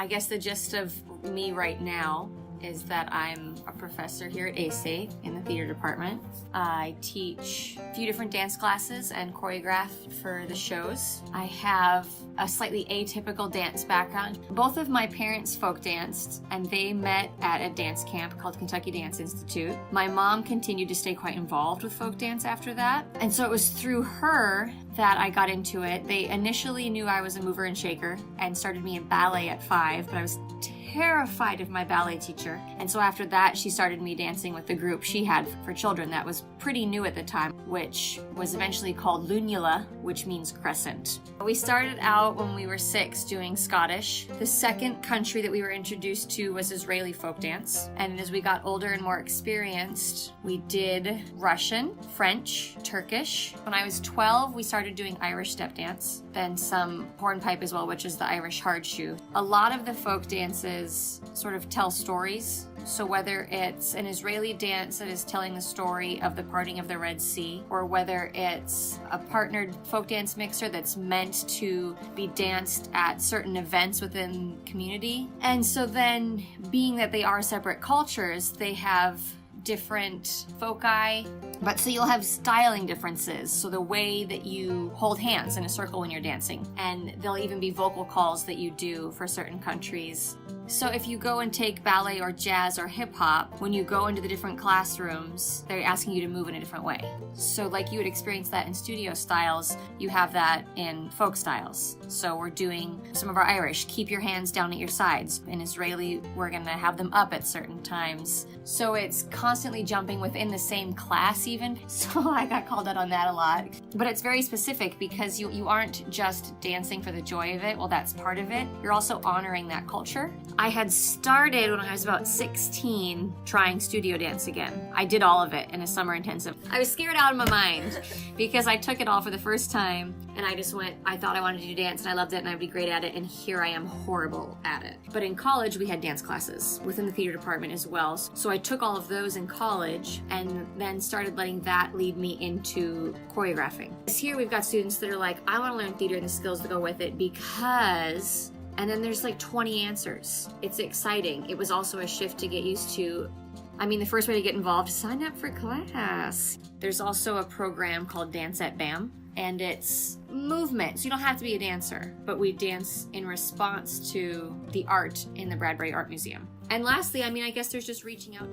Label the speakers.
Speaker 1: I guess the gist of me right now is that I'm a professor here at ASE in the theater department. I teach a few different dance classes and choreograph for the shows. I have a slightly atypical dance background. Both of my parents folk danced, and they met at a dance camp called Kentucky Dance Institute. My mom continued to stay quite involved with folk dance after that, and so it was through her that I got into it. They initially knew I was a mover and shaker and started me in ballet at 5, but I was terrified of my ballet teacher. And so after that, she started me dancing with the group she had for children that was pretty new at the time, which was eventually called Lunula, which means crescent. We started out when we were 6 doing Scottish. The second country that we were introduced to was Israeli folk dance. And as we got older and more experienced, we did Russian, French, Turkish. When I was 12, we started doing Irish step dance, then some hornpipe as well, which is the Irish hard shoe. A lot of the folk dances sort of tell stories. So whether it's an Israeli dance that is telling the story of the parting of the Red Sea, or whether it's a partnered folk dance mixer that's meant to be danced at certain events within community. And so then, being that they are separate cultures, they have different foci, but so you'll have styling differences. So the way that you hold hands in a circle when you're dancing, and there'll even be vocal calls that you do for certain countries. So if you go and take ballet or jazz or hip hop, when you go into the different classrooms, they're asking you to move in a different way. So like you would experience that in studio styles, you have that in folk styles. So we're doing some of our Irish, keep your hands down at your sides. In Israeli, we're gonna have them up at certain times. So it's constantly jumping within the same class even. So I got called out on that a lot. But it's very specific because you aren't just dancing for the joy of it. Well, that's part of it. You're also honoring that culture. I had started when I was about 16 trying studio dance again. I did all of it in a summer intensive. I was scared out of my mind because I took it all for the first time and I thought I wanted to do dance and I loved it and I'd be great at it, and here I am horrible at it. But in college we had dance classes within the theater department as well. So I took all of those in college and then started letting that lead me into choreographing. Here we've got students that are like, I want to learn theater and the skills that go with it because... And then there's like 20 answers. It's exciting. It was also a shift to get used to. I mean, the first way to get involved is sign up for class. There's also a program called Dance at BAM, and it's movement. So you don't have to be a dancer, but we dance in response to the art in the Bradbury Art Museum. And lastly, I mean, I guess there's just reaching out.